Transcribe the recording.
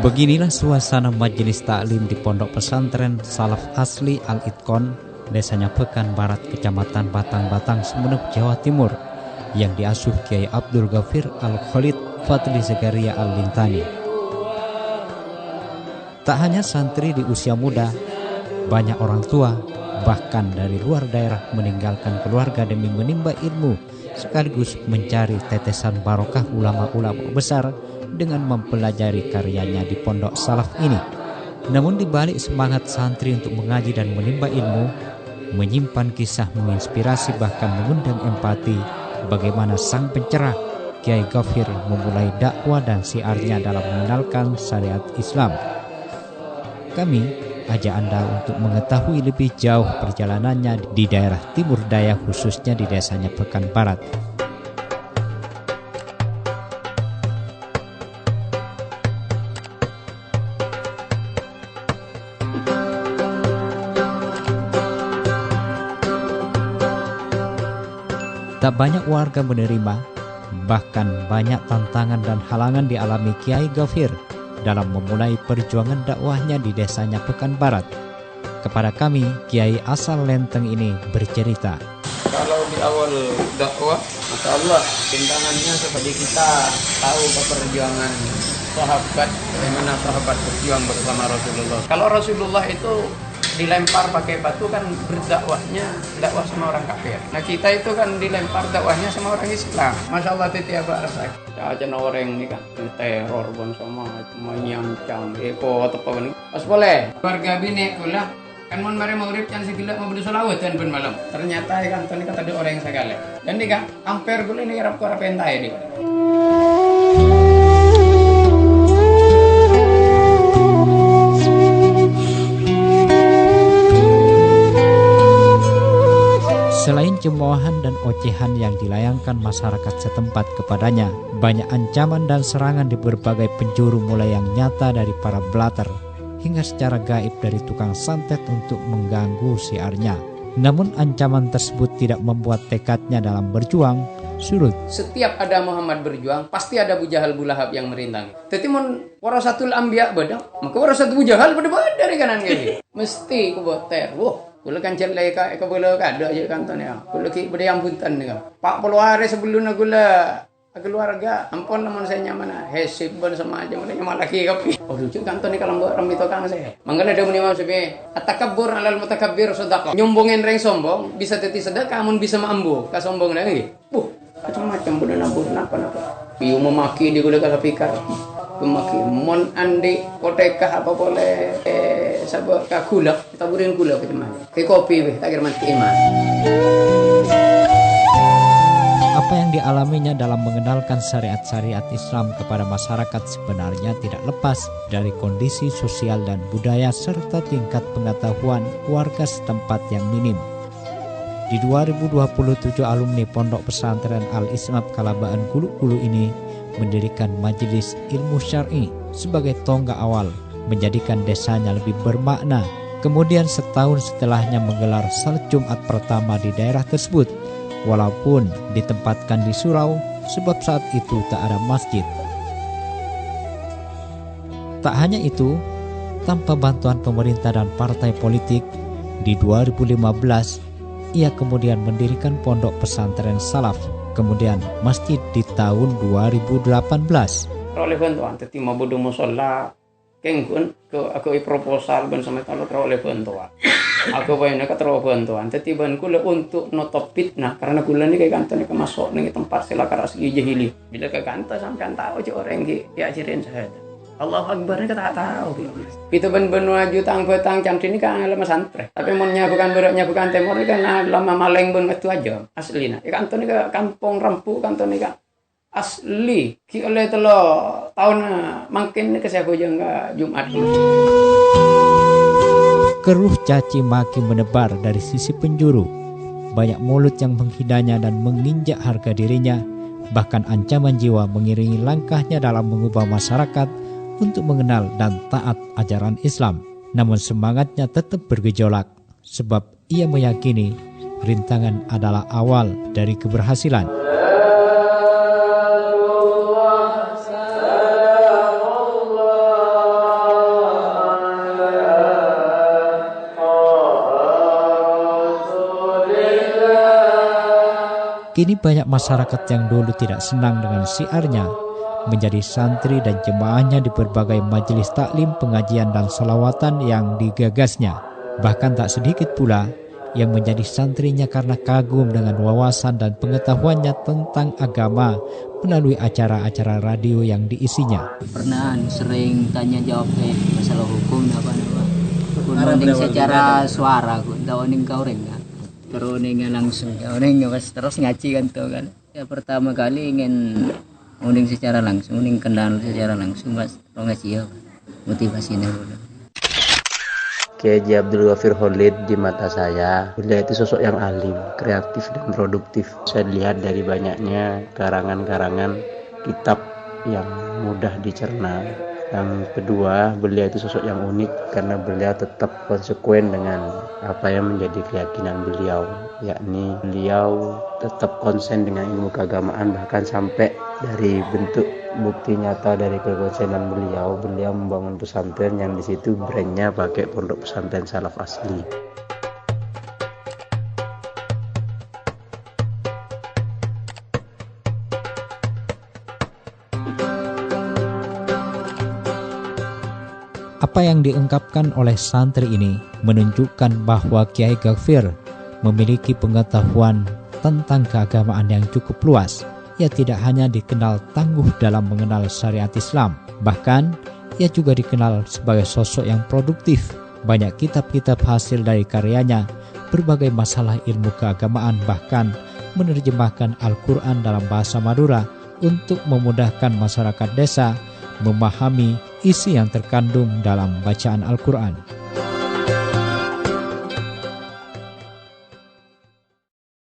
Beginilah suasana majelis taklim di Pondok Pesantren Salaf Asli Al-Itqon, Desa Nyapekan Barat, Kecamatan Batang-Batang, Sumeneb, Jawa Timur, yang diasuh Kiai Abdul Ghafir Al-Khalid Fadli Zakaria Al-Lintani. Tak hanya santri di usia muda, banyak orang tua, bahkan dari luar daerah meninggalkan keluarga demi menimba ilmu, sekaligus mencari tetesan barokah ulama-ulama besar dengan mempelajari karyanya di pondok salaf ini. Namun di balik semangat santri untuk mengaji dan menimba ilmu, menyimpan kisah menginspirasi bahkan mengundang empati bagaimana sang pencerah Kiai Ghafir memulai dakwah dan syiarnya dalam mengenalkan syariat Islam. Kami ajak Anda untuk mengetahui lebih jauh perjalanannya di daerah Timur Daya, khususnya di Desa Nyapekan Barat. Tak banyak warga menerima, bahkan banyak tantangan dan halangan dialami Kiai Ghafir dalam memulai perjuangan dakwahnya di Desa Nyapekan Barat. Kepada kami, Kiai asal Lenteng ini bercerita. Kalau di awal dakwah, Masya Allah, tantangannya seperti kita tahu perjuangan sahabat, bagaimana sahabat berjuang bersama Rasulullah. Kalau Rasulullah itu dilempar pakai batu kan berdakwahnya dakwah sama orang kafir. Nah kita itu kan dilempar dakwahnya sama orang Islam. Masya Allah tiap rasa. Aja orang ini kan teror pun sama menyancang. Eko atau apa ini? Pas boleh. Warga bini kulah kan mon mari maghrib kan segila mau beli solawat kan pun malam. Ternyata kan tadi kata ada orang yang segala. Dan nih kan hampir kulah ini rap pentai dia. Selain cemoohan dan ocehan yang dilayangkan masyarakat setempat kepadanya, banyak ancaman dan serangan di berbagai penjuru, mulai yang nyata dari para belater hingga secara gaib dari tukang santet untuk mengganggu syiarnya. Namun ancaman tersebut tidak membuat tekadnya dalam berjuang surut. Setiap ada Muhammad berjuang, pasti ada Abu Jahal Abu Lahab yang merintangi. Tapi mon warasatul anbiya badang, maka warasatul Abu Jahal pada dari kanan kiri. Mesti kuboter. Wah, kula kan celai ka bola kada je kanton ya. Kula ki bede ampunten ni. 40 hari sebelum gula keluarga ampun namun saya nyaman hesib bon sama aja mulai nyaman lagi kapi. Oh lucu kanton ni kalau mbok rambito kang saya. Mangkana ada muni mau sebe atakabbur alal mutakabbir sedekah. Nyombongin reng sombong bisa teti sedekah mun bisa maambu ka sombong lagi. Macam-macam bodoh nabur napa. Piu memaki di gula ka pikar. Memaki mon andi kotekah apa boleh sabak ka gula taburin gula ke mana ke kopi tak kira mati iman. Apa yang dialaminya dalam mengenalkan syariat-syariat Islam kepada masyarakat sebenarnya tidak lepas dari kondisi sosial dan budaya serta tingkat pengetahuan warga setempat yang minim. Di 2027 alumni Pondok Pesantren Al-Isnad Kalabaan Gulu-Gulu ini mendirikan majelis ilmu syar'i sebagai tonggak awal menjadikan desanya lebih bermakna. Kemudian setahun setelahnya menggelar salat Jumat pertama di daerah tersebut, walaupun ditempatkan di surau sebab saat itu tak ada masjid. Tak hanya itu, tanpa bantuan pemerintah dan partai politik, di 2015 ia kemudian mendirikan Pondok Pesantren Salaf, kemudian masjid di tahun 2018. Oleh bantuan teti mau bodoh musola kengkun ke aku proposal ben sama kalau oleh bantuan. Aku bayarnya ke bantuan teti ban kula untuk notop fitnah karena kula ni kayak kantor ni kemasuk ning tempat silakan asli jahili. Bila ke kantor sampean tahu je orang ki ya jirin saya. Allahu Akbar ni tak tahu. Kita ben-ben waju tang petang jam sini kan lama santre. Tapi monnya bukan beratnya bukan temor ni kan lama maleng ben metu aja aslina. Ya kantor ni ke kampung Rampu kantor ni kan asli ki oleh telo tahun makin ke saya bojong Jumat. Keruh caci maki menebar dari sisi penjuru. Banyak mulut yang menghinanya dan menginjak harga dirinya. Bahkan ancaman jiwa mengiringi langkahnya dalam mengubah masyarakat untuk mengenal dan taat ajaran Islam. Namun semangatnya tetap bergejolak sebab ia meyakini rintangan adalah awal dari keberhasilan. Kini banyak masyarakat yang dulu tidak senang dengan syiarnya menjadi santri dan jemaahnya di berbagai majelis taklim, pengajian dan sholawatan yang digagasnya. Bahkan tak sedikit pula yang menjadi santrinya karena kagum dengan wawasan dan pengetahuannya tentang agama melalui acara-acara radio yang diisinya. Pernah sering tanya jawab masalah hukum apa-apa. Kuning secara suara, kuning kau renggak. Kuning langsung, kuning terus ngaji kan tuh kan. Ya pertama kali ingin kuning secara langsung, kuning kenal secara langsung mas, ngaji ya motivasinya dulu. Kiai Haji Abdul Ghafir Khalid di mata saya, beliau itu sosok yang alim, kreatif dan produktif. Saya lihat dari banyaknya karangan-karangan kitab yang mudah dicerna. Yang kedua, beliau itu sosok yang unik karena beliau tetap konsekuen dengan apa yang menjadi keyakinan beliau, yakni beliau tetap konsen dengan ilmu keagamaan, bahkan sampai dari bentuk bukti nyata dari kekonsenan beliau membangun pesantren yang di situ brandnya pakai Pondok Pesantren Salaf Asli. Apa yang diungkapkan oleh santri ini menunjukkan bahwa Kiai Ghafir memiliki pengetahuan tentang keagamaan yang cukup luas. Ia tidak hanya dikenal tangguh dalam mengenal syariat Islam, bahkan ia juga dikenal sebagai sosok yang produktif. Banyak kitab-kitab hasil dari karyanya, berbagai masalah ilmu keagamaan, bahkan menerjemahkan Al-Quran dalam bahasa Madura untuk memudahkan masyarakat desa memahami isi yang terkandung dalam bacaan Al-Quran.